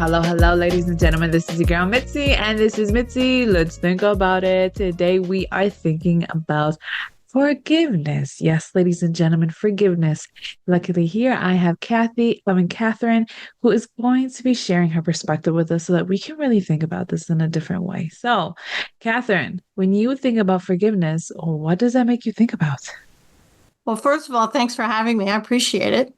Hello, ladies and gentlemen. This is your girl Mitzi, and this is Mitzi. Let's think about it. Today, we are thinking about forgiveness. Yes, ladies and gentlemen, forgiveness. Luckily, here I have Katharine, who is going to be sharing her perspective with us so that we can really think about this in a different way. So, Katharine, when you think about forgiveness, what does that make you think about? Well, first of all, thanks for having me. I appreciate it.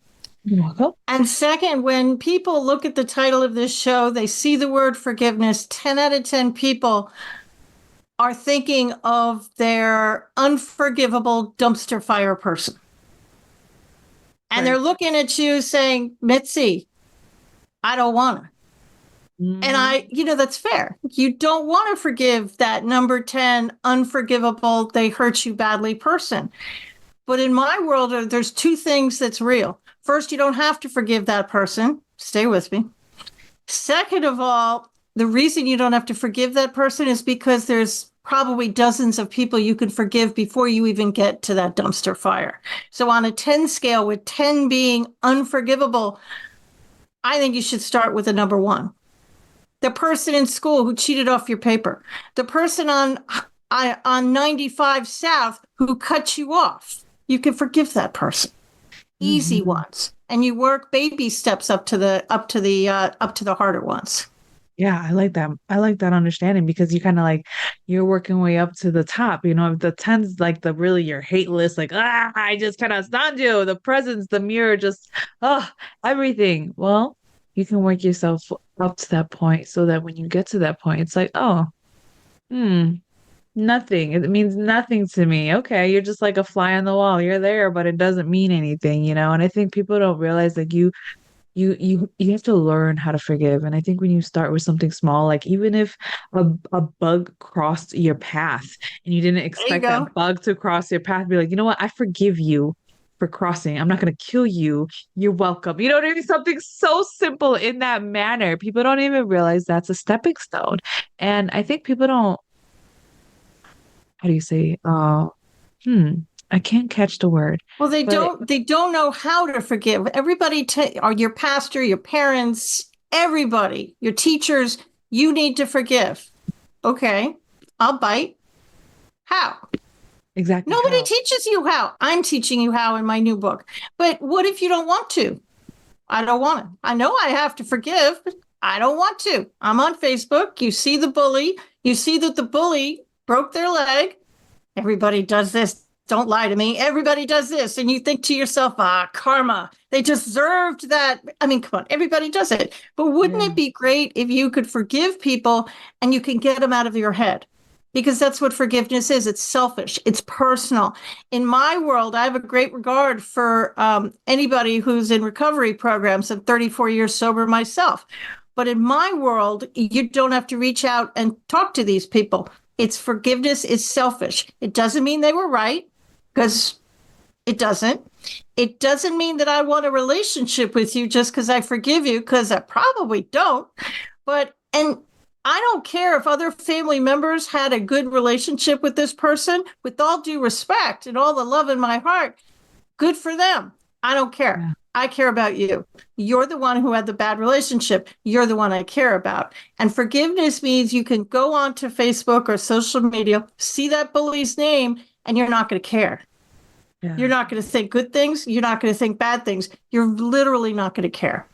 You're welcome. And second, when people look at the title of this show, they see the word forgiveness. 10 out of 10 people are thinking of their unforgivable dumpster fire person. And they're looking at you saying, Mitzi, I don't want to. And that's fair. You don't want to forgive that number 10 unforgivable, they hurt you badly person. But in my world, there's two things that's real. First, you don't have to forgive that person. Stay with me. Second of all, the reason you don't have to forgive that person is because there's probably dozens of people you can forgive before you even get to that dumpster fire. So on a 10 scale, with 10 being unforgivable, I think you should start with a number 1. The person in school who cheated off your paper. The person on 95 South who cut you off. You can forgive that person. Easy ones, and you work baby steps up to the harder ones. Yeah, I like that. I like that understanding because you kind of like you're working way up to the top. You know, if the 10's like the really your hate list, like I just cannot stand you. The presence, the mirror, just everything. Well, you can work yourself up to that point so that when you get to that point, it's like, oh, nothing. It means nothing to me. Okay, you're just like a fly on the wall. You're there, but it doesn't mean anything, you know? And I think people don't realize that you have to learn how to forgive. And I think when you start with something small, like even if a bug crossed your path and you didn't There you expect go. that bug to cross your path, be like, you know what? I forgive you for crossing. I'm not going to kill you. You're welcome. You know what I mean? Something so simple in that manner. People don't even realize that's a stepping stone. And I think people don't how do you say I can't catch the word. Well, But they don't know how to forgive. Everybody, or your pastor, your parents, everybody, your teachers, you need to forgive. Okay, I'll bite. How? exactly Nobody how. teaches you how. I'm teaching you how in my new book. But what if you don't want to? I don't want to. I know I have to forgive, but I don't want to. I'm on Facebook. You see the bully. You see that the bully broke their leg. Everybody does this. Don't lie to me. Everybody does this. And you think to yourself, karma. They deserved that. I mean, come on, everybody does it. But wouldn't Yeah. it be great if you could forgive people and you can get them out of your head? Because that's what forgiveness is. It's selfish. It's personal. In my world, I have a great regard for anybody who's in recovery programs. I'm 34 years sober myself. But in my world, you don't have to reach out and talk to these people. It's forgiveness is selfish. It doesn't mean they were right, because it doesn't. It doesn't mean that I want a relationship with you just because I forgive you, because I probably don't. And I don't care if other family members had a good relationship with this person. With all due respect and all the love in my heart, good for them. I don't care. Yeah. I care about you. You're the one who had the bad relationship. You're the one I care about. And forgiveness means you can go onto Facebook or social media, see that bully's name, and you're not going to care. Yeah. You're not going to think good things. You're not going to think bad things. You're literally not going to care.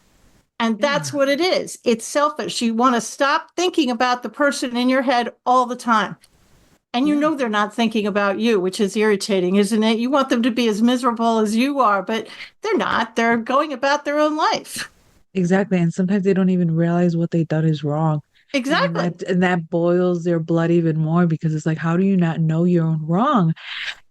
And that's Yeah. what it is. It's selfish. You want to stop thinking about the person in your head all the time. And you Yeah. know they're not thinking about you, which is irritating, isn't it? You want them to be as miserable as you are, but they're not. They're going about their own life. Exactly. And sometimes they don't even realize what they done is wrong. And then Exactly. that boils their blood even more because it's like, how do you not know you're wrong?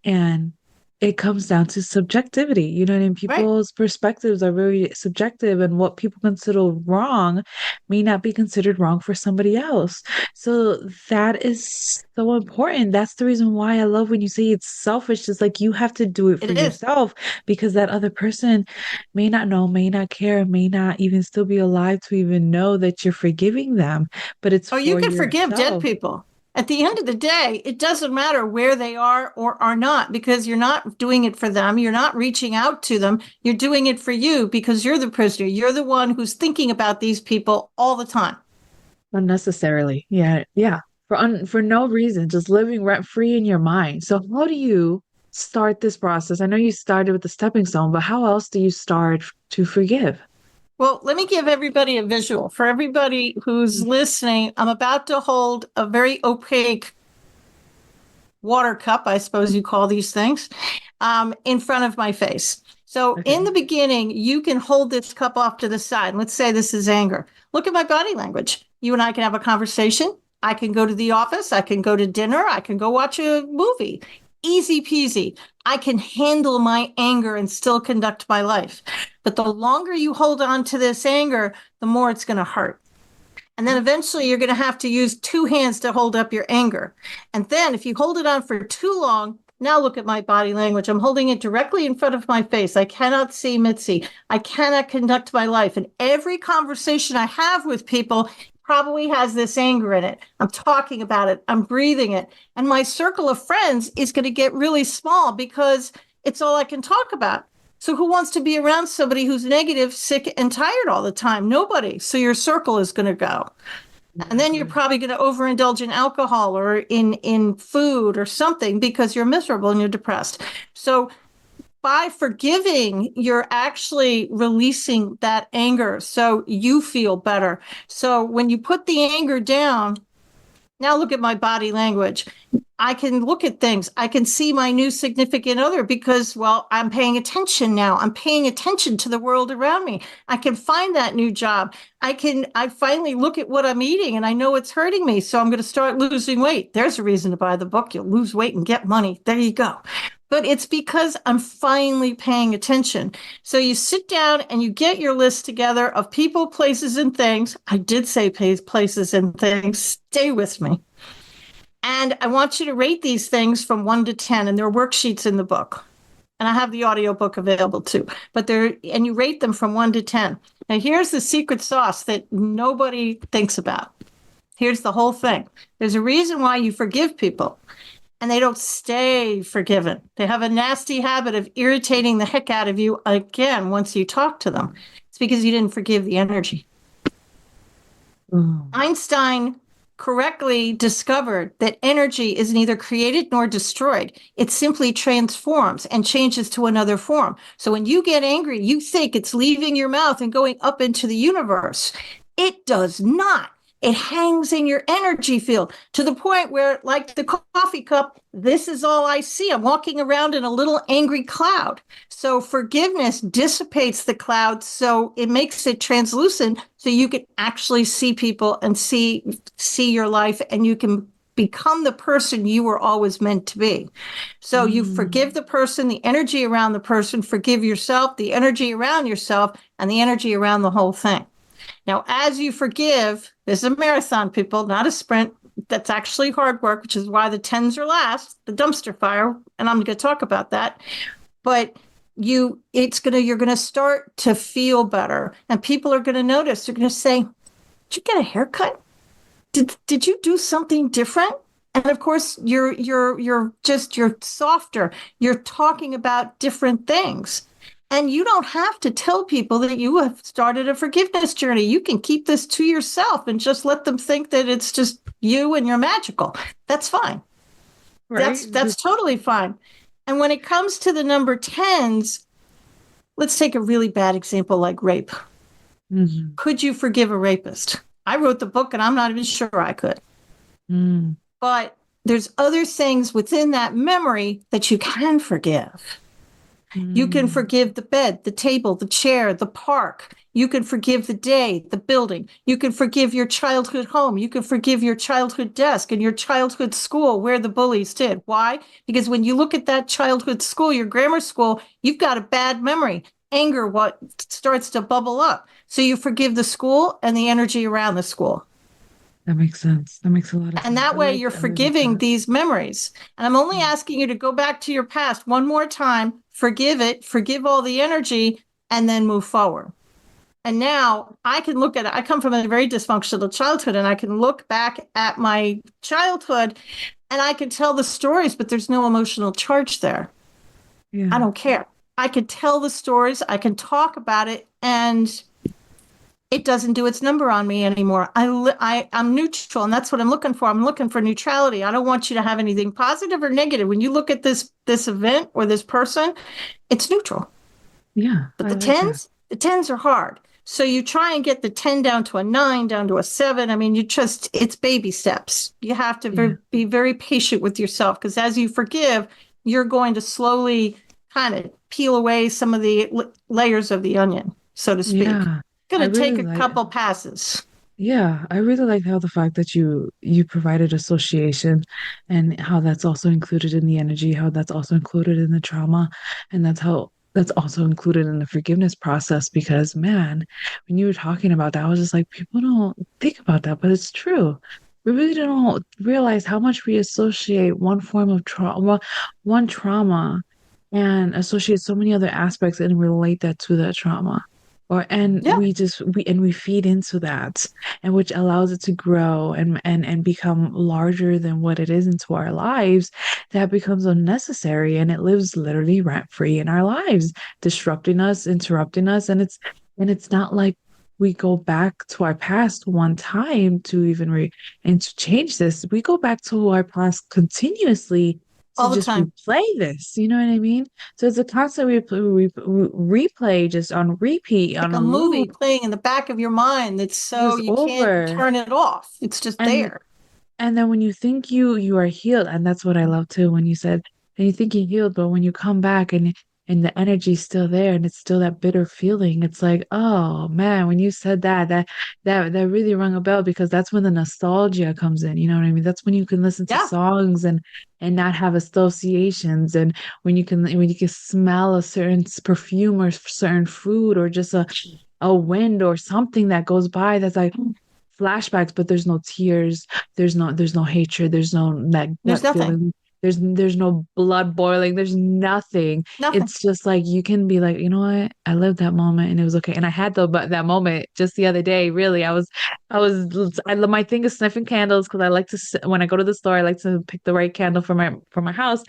And it comes down to subjectivity. You know what I mean? Right. People's perspectives are very subjective, and what people consider wrong may not be considered wrong for somebody else. So that is so important. That's the reason why I love when you say it's selfish. It's like you have to do it for It is. yourself because that other person may not know, may not care, may not even still be alive to even know that you're forgiving them, but it's Oh, you for can forgive dead yourself. people. At the end of the day, it doesn't matter where they are or are not, because you're not doing it for them. You're not reaching out to them. You're doing it for you because you're the prisoner. You're the one who's thinking about these people all the time. Unnecessarily. Yeah, yeah. For no reason, just living rent free in your mind. So how do you start this process? I know you started with the stepping stone, but how else do you start to forgive? Well, let me give everybody a visual. For everybody who's listening, I'm about to hold a very opaque water cup, I suppose you call these things, in front of my face. So in Okay. the beginning, you can hold this cup off to the side. Let's say this is anger. Look at my body language. You and I can have a conversation. I can go to the office. I can go to dinner. I can go watch a movie. Easy peasy. I can handle my anger and still conduct my life. But the longer you hold on to this anger, the more it's going to hurt. And then eventually you're going to have to use two hands to hold up your anger. And then if you hold it on for too long, now look at my body language. I'm holding it directly in front of my face. I cannot see Mitzi. I cannot conduct my life. And every conversation I have with people probably has this anger in it. I'm talking about it. I'm breathing it. And my circle of friends is going to get really small because it's all I can talk about. So who wants to be around somebody who's negative, sick, and tired all the time? Nobody. So your circle is going to go. And then you're probably going to overindulge in alcohol or in food or something because you're miserable and you're depressed. So by forgiving, you're actually releasing that anger so you feel better. So when you put the anger down, now look at my body language. I can look at things. I can see my new significant other because, well, I'm paying attention now. I'm paying attention to the world around me. I can find that new job. I finally look at what I'm eating and I know it's hurting me. So I'm going to start losing weight. There's a reason to buy the book. You'll lose weight and get money. There you go. But it's because I'm finally paying attention. So you sit down and you get your list together of people, places, and things. I did say places and things. Stay with me. And I want you to rate these things from 1 to 10, and there are worksheets in the book. And I have the audiobook available too. And you rate them from 1 to 10. Now, here's the secret sauce that nobody thinks about. Here's the whole thing. There's a reason why you forgive people, and they don't stay forgiven. They have a nasty habit of irritating the heck out of you again once you talk to them. It's because you didn't forgive the energy. Einstein correctly discovered that energy is neither created nor destroyed. It simply transforms and changes to another form. So when you get angry, you think it's leaving your mouth and going up into the universe. It does not. It hangs in your energy field to the point where, like the coffee cup, this is all I see. I'm walking around in a little angry cloud. So forgiveness dissipates the cloud, so it makes it translucent, so you can actually see people and see your life, and you can become the person you were always meant to be. So you forgive the person, the energy around the person, forgive yourself, the energy around yourself, and the energy around the whole thing. Now, as you forgive, this is a marathon, people, not a sprint. That's actually hard work, which is why the 10s are last, the dumpster fire, and I'm going to talk about that. But you're going to start to feel better, and people are going to notice. They're going to say, "Did you get a haircut? Did you do something different?" And of course, you're softer. You're talking about different things. And you don't have to tell people that you have started a forgiveness journey. You can keep this to yourself and just let them think that it's just you and you're magical. That's fine. Right? That's totally fine. And when it comes to the number 10s, let's take a really bad example like rape. Mm-hmm. Could you forgive a rapist? I wrote the book and I'm not even sure I could. But there's other things within that memory that you can forgive. You can forgive the bed, the table, the chair, the park. You can forgive the day, the building. You can forgive your childhood home. You can forgive your childhood desk and your childhood school where the bullies did. Why? Because when you look at that childhood school, your grammar school, you've got a bad memory. Anger what starts to bubble up. So you forgive the school and the energy around the school. That makes sense. That makes a lot of And sense. that way you're forgiving these memories. And I'm only asking you to go back to your past one more time, forgive it, forgive all the energy, and then move forward. And now I can look at it. I come from a very dysfunctional childhood, and I can look back at my childhood and I can tell the stories, but there's no emotional charge there. I Yeah. don't care. I can tell the stories, I can talk about it, and it doesn't do its number on me anymore. I'm neutral, and that's what I'm looking for. I'm looking for neutrality. I don't want you to have anything positive or negative. When you look at this event or this person, it's neutral. Yeah. But I like that. the tens are hard. So you try and get the 10 down to a 9, down to a 7. I mean, it's baby steps. You have to Yeah. be very patient with yourself, because as you forgive, you're going to slowly kind of peel away some of the layers of the onion, so to speak. Yeah. Going I to really take a like couple passes. Yeah, I really like how the fact that you provided association and how that's also included in the energy, how that's also included in the trauma, and that's also included in the forgiveness process because man, when you were talking about that, I was just like, people don't think about that, but it's true. We really don't realize how much we associate one form of trauma, one trauma, and associate so many other aspects and relate that to that trauma. Or and Yeah. we feed into that and which allows it to grow and become larger than what it is into our lives that becomes unnecessary and it lives literally rent free in our lives disrupting us interrupting us and it's not like we go back to our past one time to even and to change this we go back to our past continuously to All the just time. replay this you know what I mean so it's a constant replay, just on repeat, Like on a a movie loop. playing in the back of your mind that's so Just you can't over. turn it off. It's just And there. and then when you think you are healed, and that's what I love too, when you said, and you think you're healed, but when you come back and the energy's still there and it's still that bitter feeling, it's like, oh man, when you said that really rung a bell because that's when the nostalgia comes in. You know what I mean? That's when you can listen to Yeah. songs and not have associations, and when you can smell a certain perfume or certain food or just a wind or something that goes by that's like flashbacks, but there's no tears, there's no hatred, there's no that There's gut nothing. feeling, there's no blood boiling, there's nothing. Nothing. It's just like you can be like, you know what? I lived that moment and it was okay. And I had but that moment just the other day, really. I love my thing is sniffing candles because I like to when I go to the store, I like to pick the right candle for my house.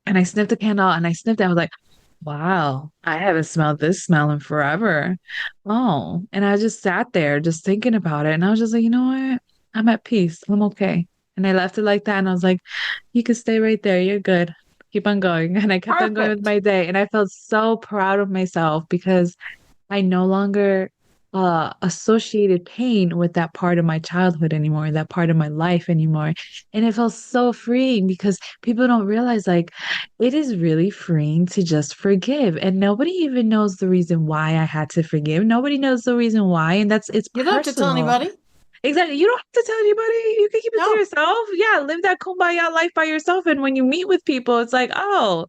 And I sniffed the candle and I sniffed it. I was like, wow, I haven't smelled this smell in forever. Oh, and I just sat there just thinking about it. And I was just like, you know what? I'm at peace. I'm okay. And I left it like that. And I was like, you can stay right there. You're good. Keep on going. And I kept on going with Perfect. my day. And I felt so proud of myself because I no longer associated pain with that part of my childhood anymore, that part of my life anymore. And it felt so freeing because people don't realize like it is really freeing to just forgive. And nobody even knows the reason why I had to forgive. Nobody knows the reason why. And it's You don't have to tell personal. anybody. Exactly. You don't have to tell anybody. You can keep it to No. yourself. Yeah, live that kumbaya life by yourself. And when you meet with people, it's like, oh,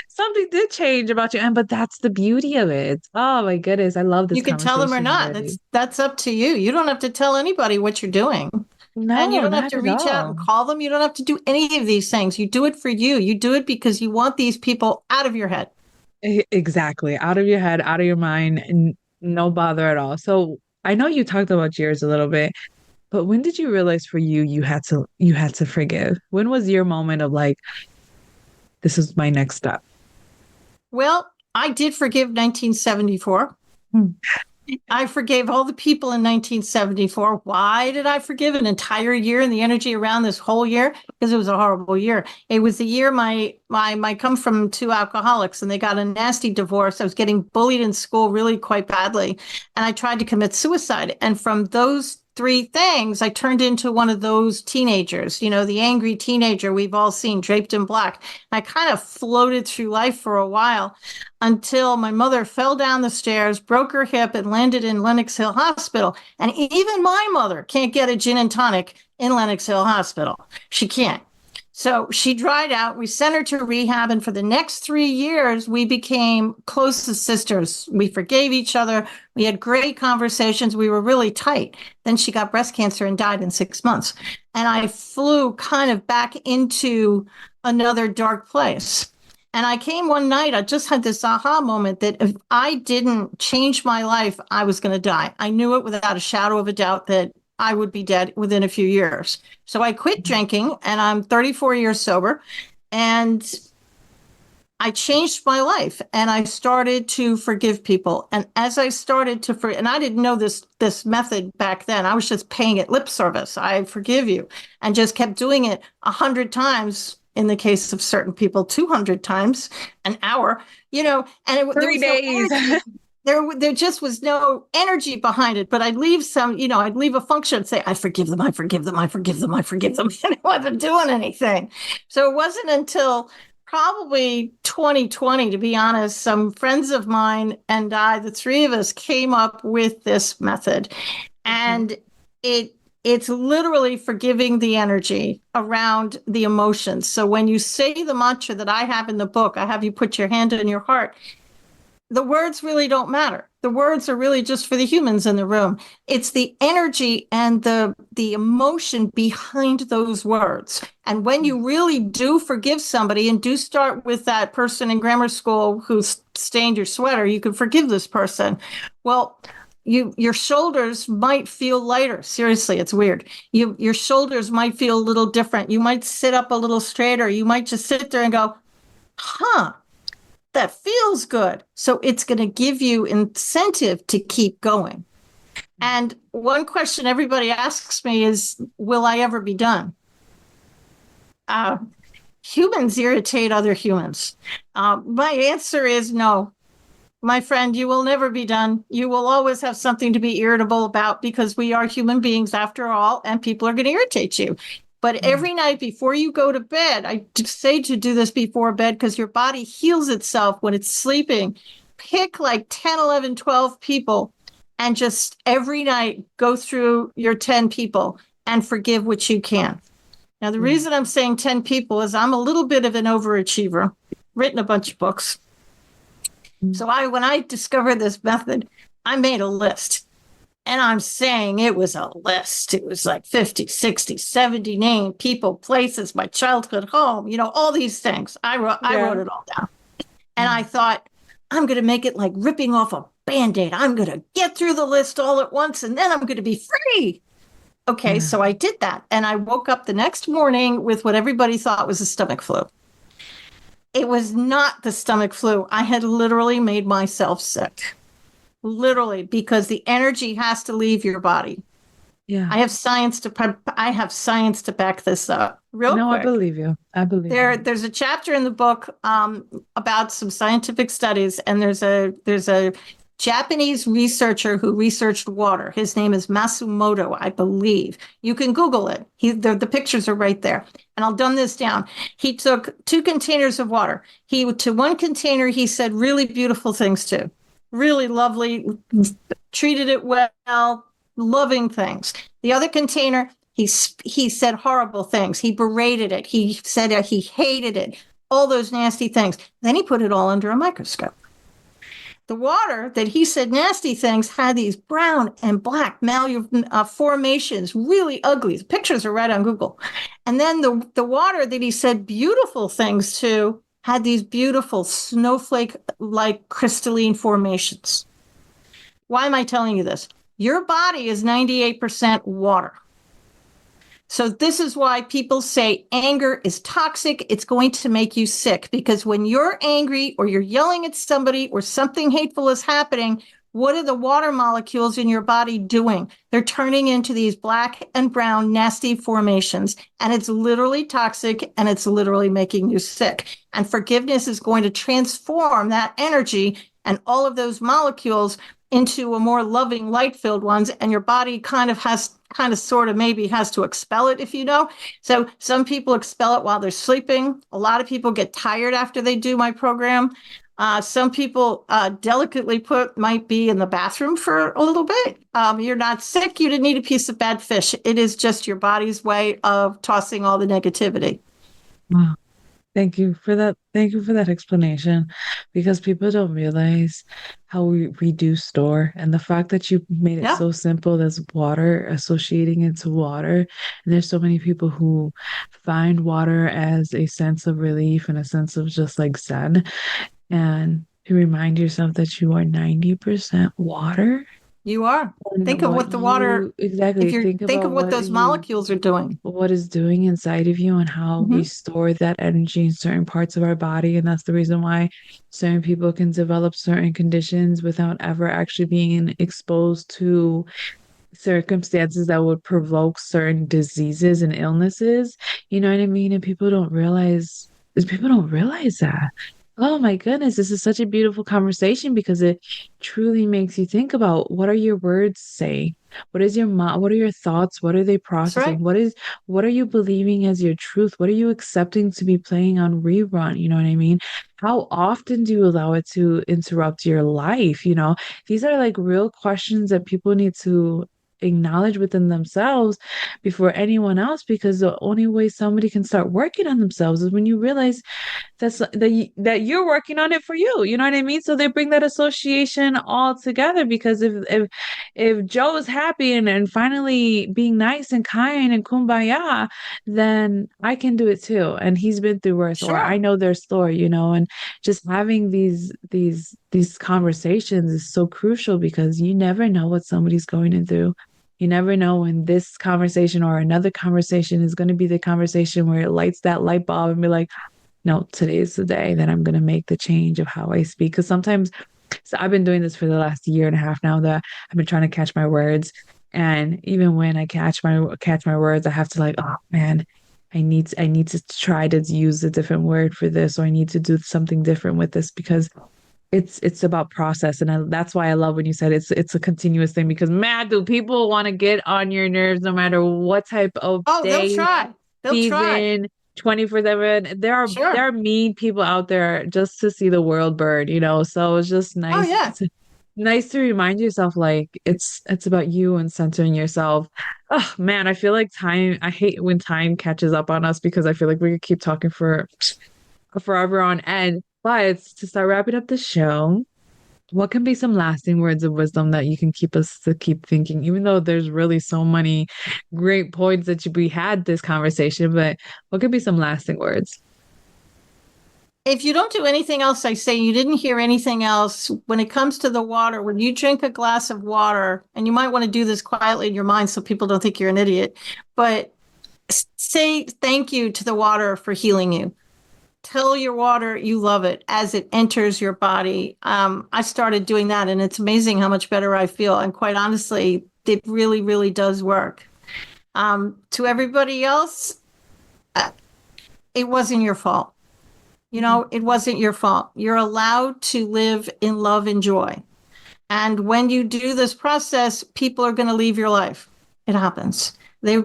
something did change about you. And but that's the beauty of it. Oh my goodness. I love this You can tell them or conversation not. already. That's up to you. You don't have to tell anybody what you're doing. And you No, don't have not to at reach out all. and call them. You don't have to do any of these things. You do it for you. You do it because you want these people out of your head. Exactly. Out of your head, out of your mind, and no bother at all. So I know you talked about yours a little bit, but when did you realize for you you had to forgive? When was your moment of like, this is my next step? Well, I did forgive 1974. Hmm. I forgave all the people in 1974. Why did I forgive an entire year and the energy around this whole year? Because it was a horrible year. It was the year my come from two alcoholics and they got a nasty divorce. I was getting bullied in school really quite badly, and I tried to commit suicide. And from those three things, I turned into one of those teenagers, the angry teenager we've all seen draped in black. I kind of floated through life for a while until my mother fell down the stairs, broke her hip, and landed in Lenox Hill Hospital. And even my mother can't get a gin and tonic in Lenox Hill Hospital. She can't. So she dried out. We sent her to rehab. And for the next 3 years, we became close as sisters. We forgave each other. We had great conversations. We were really tight. Then she got breast cancer and died in 6 months. And I flew kind of back into another dark place. And I came one night, I just had this aha moment that if I didn't change my life, I was going to die. I knew it without a shadow of a doubt that I would be dead within a few years. So I quit drinking, and I'm 34 years sober. And I changed my life, and I started to forgive people. And as I started to and I didn't know this method back then. I was just paying it lip service. I forgive you, and just kept doing it 100 times. In the case of certain people, 200 times an hour, and there Three was no days. energy. There just was no energy behind it. But I'd leave I'd leave a function and say, I forgive them, I forgive them, I forgive them, I forgive them. And I wasn't doing anything. So it wasn't until probably 2020, to be honest, some friends of mine and I, the three of us, came up with this method. And it's literally forgiving the energy around the emotions. So when you say the mantra that I have in the book, I have you put your hand on your heart, the words really don't matter. The words are really just for the humans in the room. It's the energy and the emotion behind those words. And when you really do forgive somebody, and do start with that person in grammar school who stained your sweater, you can forgive this person. Well, your shoulders might feel lighter. Seriously, it's weird. Your shoulders might feel a little different. You might sit up a little straighter. You might just sit there and go, huh, that feels good. So it's going to give you incentive to keep going. And one question everybody asks me is, will I ever be done? Humans irritate other humans. My answer is no. My friend, you will never be done. You will always have something to be irritable about, because we are human beings after all, and people are going to irritate you. But every night before you go to bed, I say to do this before bed, because your body heals itself when it's sleeping. Pick like 10, 11, 12 people, and just every night go through your 10 people and forgive what you can. Now, the reason I'm saying 10 people is I'm a little bit of an overachiever, written a bunch of books. So when I discovered this method, I made a list. And I'm saying it was a list. It was like 50, 60, 70 names, people, places, my childhood home, all these things. I wrote it all down. And I thought, I'm going to make it like ripping off a Band-Aid. I'm going to get through the list all at once, and then I'm going to be free. Okay, so I did that. And I woke up the next morning with what everybody thought was a stomach flu. It was not the stomach flu. I had literally made myself sick. Literally, because the energy has to leave your body. Yeah. I have science to back this up. Real quick. I believe you. There's a chapter in the book about some scientific studies, and there's a Japanese researcher who researched water. His name is Matsumoto, I believe. You can Google it. The pictures are right there. And I'll dumb this down. He took 2 containers of water. To one container, he said really beautiful things to. Really lovely, treated it well, loving things. The other container, he said horrible things. He berated it. He said he hated it. All those nasty things. Then he put it all under a microscope. The water that he said nasty things had these brown and black formations, really ugly. The pictures are right on Google. And then the water that he said beautiful things to had these beautiful snowflake-like crystalline formations. Why am I telling you this? Your body is 98% water. So this is why people say anger is toxic. It's going to make you sick, because when you're angry or you're yelling at somebody or something hateful is happening, what are the water molecules in your body doing? They're turning into these black and brown nasty formations, and it's literally toxic, and it's literally making you sick. And forgiveness is going to transform that energy and all of those molecules into a more loving, light-filled ones, and your body maybe has to expel it, if you know. So some people expel it while they're sleeping. A lot of people get tired after they do my program. Some people, delicately put, might be in the bathroom for a little bit. You're not sick. You didn't eat a piece of bad fish. It is just your body's way of tossing all the negativity. Wow. Thank you for that. Thank you for that explanation because people don't realize how we do store and the fact that you made it Yeah, so simple as water, associating it to water. And there's so many people who find water as a sense of relief and a sense of just like zen. And to remind yourself that you are 90% water you are. and Think of what what the water, you exactly think think about of what those molecules are doing. what is doing inside of you and how we Hmm. store that energy in certain parts of our body. And that's the reason why certain people can develop certain conditions without ever actually being exposed to circumstances that would provoke certain diseases and illnesses. You know what I mean? And people don't realize that. Oh my goodness, this is such a beautiful conversation because it truly makes you think about what are your words say? What are your thoughts? What are they That's right. processing? What are you believing as your truth? What are you accepting to be playing on rerun? You know what I mean? How often do you allow it to interrupt your life? You know, these are like real questions that people need to acknowledge within themselves before anyone else, because the only way somebody can start working on themselves is when you realize that you're working on it for you. You know what I mean? So they bring that association all together because if Joe is happy and finally being nice and kind and kumbaya, then I can do it too. And he's been through worse, or I Sure. know their story, you know, and just having these conversations is so crucial because you never know what somebody's going through. You never know when this conversation or another conversation is going to be the conversation where it lights that light bulb and be like, no, today's the day that I'm going to make the change of how I speak. Because sometimes, so I've been doing this for the last year and a half now that I've been trying to catch my words. And even when I catch my words, I have to like, oh man, I need to try to use a different word for this, or I need to do something different with this because it's about process. And that's why I love when you said it's a continuous thing because man, do people want to get on your nerves no matter what type of Oh, they'll day, try. They'll try. season, 24/7. There Sure. are mean people out there just to see the world burn, you know. So it's just Oh, yeah. nice to remind yourself like it's about you and centering yourself. Oh man, I feel like I hate when time catches up on us because I feel like we could keep talking for forever on end. But to start wrapping up the show, what can be some lasting words of wisdom that you can keep us to keep thinking, even though there's really so many great points that we had this conversation, but what could be some lasting words? If you don't do anything else, I say you didn't hear anything else. When it comes to the water, when you drink a glass of water, and you might want to do this quietly in your mind so people don't think you're an idiot, but say thank you to the water for healing you. Tell your water you love it as it enters your body. I started doing that, and it's amazing how much better I feel. And quite honestly, it really, really does work. To everybody else, uh, it wasn't your fault. You know, it wasn't your fault. You're allowed to live in love and joy. And when you do this process, people are going to leave your life. It happens. They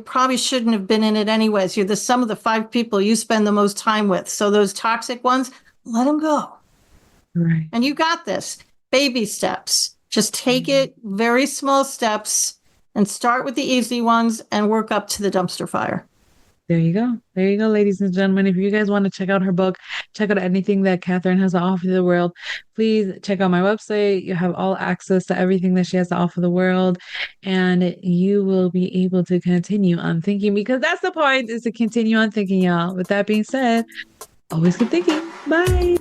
probably shouldn't have been in it anyways. You're the sum of the five people you spend the most time with. So those toxic ones, let them go. Right. And you got this. Baby steps. Just take Mhm. it very small steps and start with the easy ones and work up to the dumpster fire. There you go. There you go, ladies and gentlemen. If you guys want to check out her book, check out anything that Katharine has to offer the world, please check out my website. You have all access to everything that she has to offer the world, and you will be able to continue on thinking because that's the point is to continue on thinking, y'all. With that being said, always keep thinking. Bye.